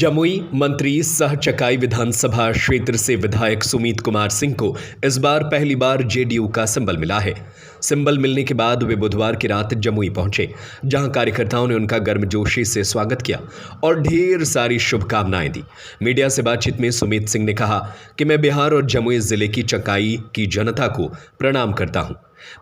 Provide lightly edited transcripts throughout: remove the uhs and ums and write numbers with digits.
जमुई मंत्री सह चकाई विधानसभा क्षेत्र से विधायक सुमित कुमार सिंह को इस बार पहली बार जेडीयू का सिंबल मिला है। सिंबल मिलने के बाद वे बुधवार की रात जमुई पहुंचे, जहां कार्यकर्ताओं ने उनका गर्मजोशी से स्वागत किया और ढेर सारी शुभकामनाएं दी। मीडिया से बातचीत में सुमित सिंह ने कहा कि मैं बिहार और जमुई जिले की चकाई की जनता को प्रणाम करता हूं।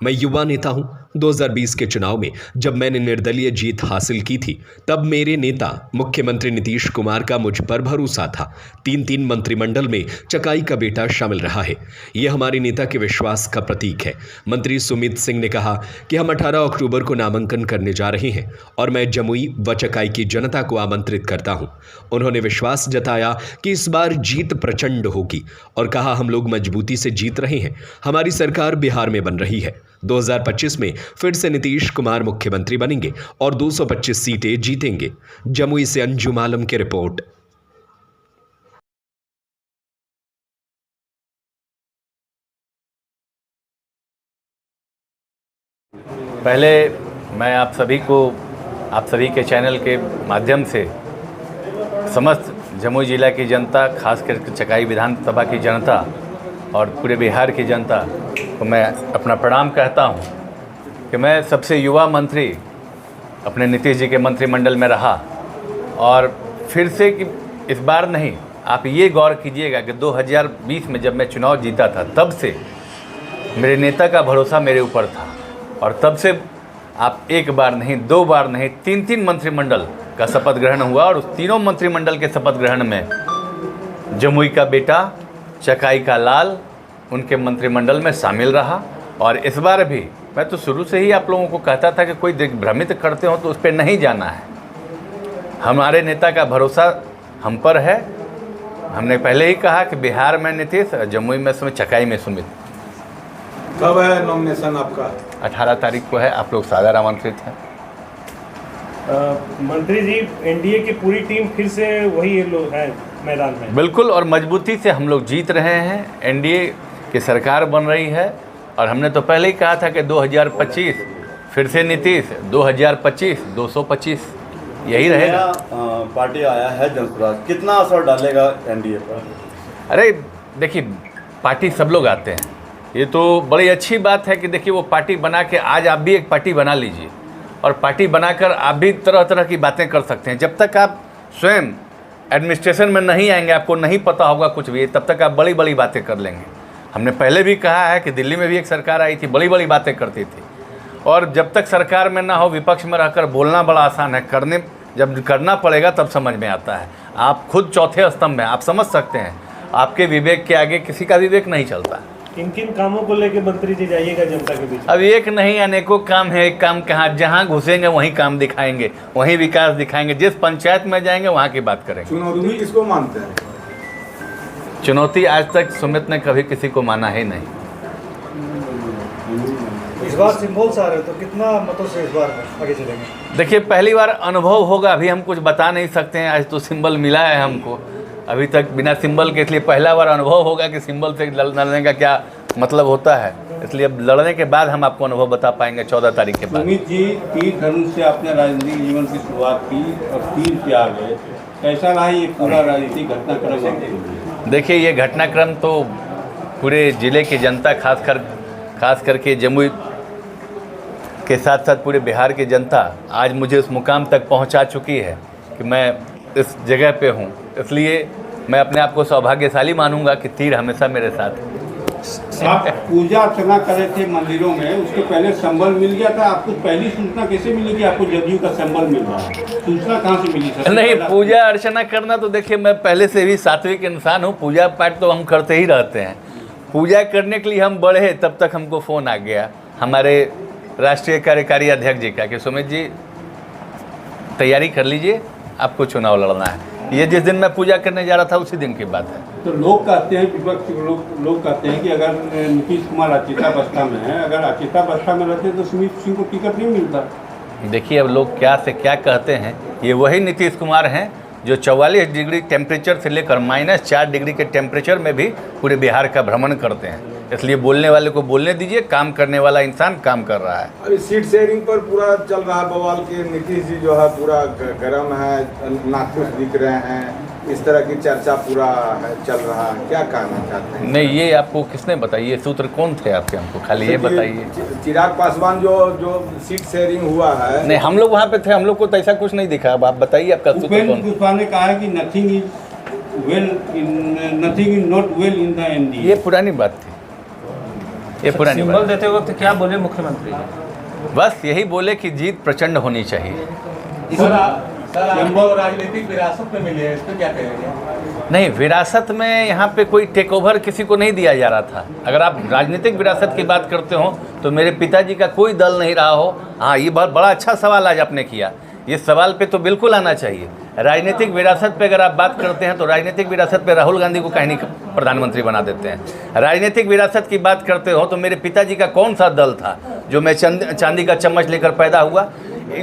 मैं युवा नेता हूं। 2020 के चुनाव में जब मैंने निर्दलीय जीत हासिल की थी, तब मेरे नेता मुख्यमंत्री नीतीश कुमार का मुझ पर भरोसा था। 3 मंत्रिमंडल में चकाई का बेटा शामिल रहा है। यह हमारे नेता के विश्वास का प्रतीक है। मंत्री सुमित सिंह ने कहा कि हम 18 अक्टूबर को नामांकन करने जा रहे हैं और मैं जमुई व चकाई की जनता को आमंत्रित करता हूं। उन्होंने विश्वास जताया कि इस बार जीत प्रचंड होगी और कहा हम लोग मजबूती से जीत रहे हैं। हमारी सरकार बिहार में बन रही है। 2025 में फिर से नीतीश कुमार मुख्यमंत्री बनेंगे और 225 सीटें जीतेंगे। जमुई से अंजुम आलम की रिपोर्ट। पहले मैं आप सभी के चैनल के माध्यम से समस्त जमुई जिला की जनता, खासकर चकाई विधानसभा की जनता और पूरे बिहार की जनता को मैं अपना प्रणाम कहता हूं कि मैं सबसे युवा मंत्री अपने नीतीश जी के मंत्रिमंडल में रहा और फिर से कि इस बार नहीं, आप ये गौर कीजिएगा कि 2020 में जब मैं चुनाव जीता था, तब से मेरे नेता का भरोसा मेरे ऊपर था और तब से आप एक बार नहीं, 2 बार नहीं, 3 मंत्रिमंडल का शपथ ग्रहण हुआ और उस तीनों मंत्रिमंडल के शपथ ग्रहण में जमुई का बेटा, चकाई का लाल उनके मंत्रिमंडल में शामिल रहा। और इस बार भी मैं तो शुरू से ही आप लोगों को कहता था कि कोई भ्रमित करते हो तो उस पर नहीं जाना है। हमारे नेता का भरोसा हम पर है। हमने पहले ही कहा कि बिहार में नीतीश, जमुई में चकाई में सुमित। कब है नॉमिनेशन आपका? 18 तारीख को है। आप लोग सादर आमंत्रित हैं। मंत्री जी, एनडीए की पूरी टीम फिर से वही लोग हैं मैदान में? बिल्कुल, और मजबूती से हम लोग जीत रहे हैं। एनडीए की सरकार बन रही है और हमने तो पहले ही कहा था कि 2025 फिर से नीतीश, 2025 225 यही रहेगा। पार्टी आया है जनसुराज, कितना असर डालेगा एनडीए पर? अरे देखिए, पार्टी सब लोग आते हैं, ये तो बड़ी अच्छी बात है कि देखिए वो पार्टी बना के आज आप भी एक पार्टी बना लीजिए और पार्टी बनाकर आप भी तरह तरह की बातें कर सकते हैं। जब तक आप स्वयं एडमिनिस्ट्रेशन में नहीं आएंगे, आपको नहीं पता होगा कुछ भी, तब तक आप बड़ी बड़ी बातें कर लेंगे। हमने पहले भी कहा है कि दिल्ली में भी एक सरकार आई थी, बड़ी बड़ी बातें करती थी और जब तक सरकार में ना हो, विपक्ष में रहकर बोलना बड़ा आसान है, जब करना पड़ेगा तब समझ में आता है। आप खुद चौथे स्तंभ हैं, आप समझ सकते हैं। आपके विवेक के आगे किसी का विवेक नहीं चलता। किन कामों को लेकर मंत्री जी जाइएगा जनता के बीच? अब एक नहीं, अनेकों काम है। एक काम कहाँ, जहाँ घुसेंगे वहीं काम दिखाएंगे, वहीं विकास दिखाएंगे। जिस पंचायत में जाएंगे वहाँ की बात करेंगे। चुनौती किसको मानते हैं? चुनौती आज तक सुमित ने कभी किसी को माना ही नहीं। इस बार सिंबल से आ रहे तो कितना मतों से इस बार आगे चलेंगे? देखिए, पहली बार अनुभव होगा, अभी हम कुछ बता नहीं सकते हैं। आज तो सिंबल मिला है हमको, अभी तक बिना सिंबल के, इसलिए पहला बार अनुभव होगा कि सिंबल से लड़ने का क्या मतलब होता है। इसलिए अब लड़ने के बाद हम आपको अनुभव बता पाएंगे 14 तारीख के बाद। सुमित जी, तीर धनुष से आपने राजनीतिक जीवन की शुरुआत की और तीर पे आ गए, कैसा रहा ये पूरा राजनीतिक घटनाक्रम? देखिए, ये घटनाक्रम तो पूरे ज़िले की जनता, खास करके जमुई के साथ साथ पूरे बिहार की जनता आज मुझे उस मुकाम तक पहुंचा चुकी है कि मैं इस जगह पे हूं। इसलिए मैं अपने आप को सौभाग्यशाली मानूंगा कि तीर हमेशा मेरे साथ है। आप पूजा अर्चना कर रहे थे मंदिरों में, उसके पहले संबल मिल गया था आपको? पहली सूचना कैसे मिली कि आपको जदयू का संबल मिल रहा है? सूचना कहाँ से मिली? नहीं, पूजा अर्चना करना तो देखिए, मैं पहले से भी सात्विक इंसान हूँ। पूजा पाठ तो हम करते ही रहते हैं। पूजा करने के लिए हम बढ़े, तब तक हमको फ़ोन आ गया हमारे राष्ट्रीय कार्यकारी अध्यक्ष जी का कि सुमित जी तैयारी कर लीजिए, आपको चुनाव लड़ना है। ये जिस दिन मैं पूजा करने जा रहा था उसी दिन की बात है। तो लोग कहते हैं, विपक्ष लोग कहते हैं कि अगर नीतीश कुमार अचेतावस्था में है, अगर अचेतावस्था में रहते तो सुमित सिंह को टिकट नहीं मिलता। देखिए, अब लोग क्या से क्या कहते हैं। ये वही नीतीश कुमार हैं जो 44 डिग्री टेम्परेचर से लेकर -4 डिग्री के टेम्परेचर में भी पूरे बिहार का भ्रमण करते हैं। इसलिए बोलने वाले को बोलने दीजिए, काम करने वाला इंसान काम कर रहा है। अभी सीट शेयरिंग पर पूरा चल रहा है बवाल के। नीतीश जी जो है पूरा गरम है, नाखुश दिख रहे हैं, इस तरह की चर्चा पूरा चल रहा है, क्या कहना चाहते हैं? नहीं, ये आपको किसने बताई? ये सूत्र कौन थे आपके? हमको खाली ये बताइए। चिराग पासवान जो सीट शेयरिंग हुआ है। नहीं, हम लोग वहाँ पे थे, हम लोग को तो ऐसा कुछ नहीं दिखा। अब आप बताइए आपका सूत्र उपेंद्र कौन? कुशवाहा ने कहा है कि nothing is not well in the NDA. ये पुरानी बात थी, ये पुरानी सिंबल बात। देते वक्त क्या बोले मुख्यमंत्री? बस यही बोले कि जीत प्रचंड होनी चाहिए। सिंबल राजनीतिक विरासत में मिली है, इस पर क्या कहेंगे? नहीं, विरासत में यहाँ पे कोई टेक ओवर किसी को नहीं दिया जा रहा था। अगर आप राजनीतिक विरासत की बात करते हो तो मेरे पिताजी का कोई दल नहीं रहा हो। हाँ, ये बहुत बड़ा अच्छा सवाल आज आपने किया। ये सवाल पे तो बिल्कुल आना चाहिए। राजनीतिक विरासत पे अगर आप बात करते हैं तो राजनीतिक विरासत पे राहुल गांधी को कहीं नहीं प्रधानमंत्री बना देते हैं। राजनीतिक विरासत की बात करते हो तो मेरे पिताजी का कौन सा दल था जो मैं चांदी का चम्मच लेकर पैदा हुआ?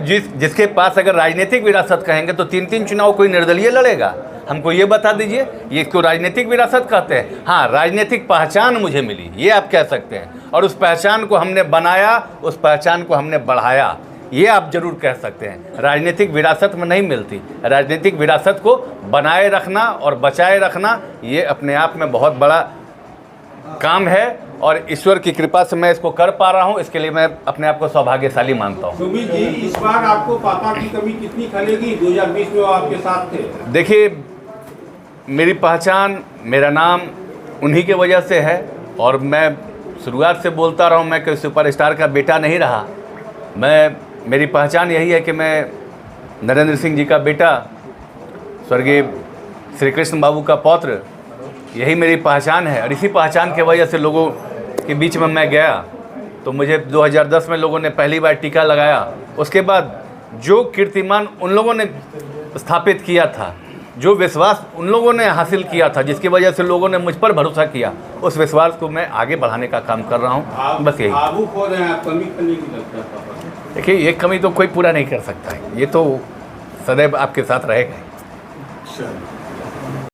जिसके पास अगर राजनीतिक विरासत कहेंगे तो 3 चुनाव कोई निर्दलीय लड़ेगा? हमको ये बता दीजिए, ये इसको राजनीतिक विरासत कहते हैं? हाँ, राजनीतिक पहचान मुझे मिली, ये आप कह सकते हैं। और उस पहचान को हमने बनाया, उस पहचान को हमने बढ़ाया, ये आप जरूर कह सकते हैं। राजनीतिक विरासत में नहीं मिलती। राजनीतिक विरासत को बनाए रखना और बचाए रखना ये अपने आप में बहुत बड़ा काम है और ईश्वर की कृपा से मैं इसको कर पा रहा हूँ। इसके लिए मैं अपने आप को सौभाग्यशाली मानता हूँ। सुमित जी, इस बार आपको पापा की कमी कितनी खलेगी? 2020 में वो आपके साथ थे। देखिए, मेरी पहचान, मेरा नाम उन्हीं के वजह से है और मैं शुरुआत से बोलता रहा हूँ, मैं कोई सुपरस्टार का बेटा नहीं रहा। मेरी पहचान यही है कि मैं नरेंद्र सिंह जी का बेटा, स्वर्गीय श्री कृष्ण बाबू का पौत्र, यही मेरी पहचान है। और इसी पहचान के वजह से लोगों के बीच में मैं गया तो मुझे 2010 में लोगों ने पहली बार टीका लगाया। उसके बाद जो कीर्तिमान उन लोगों ने स्थापित किया था, जो विश्वास उन लोगों ने हासिल किया था, जिसकी वजह से लोगों ने मुझ पर भरोसा किया, उस विश्वास को मैं आगे बढ़ाने का काम कर रहा हूँ। बस यही। भावुक हो रहे हैं आप, कमी करने की लगता है पापा। देखिए, ये कमी तो कोई पूरा नहीं कर सकता है, ये तो सदैव आपके साथ रहेगा।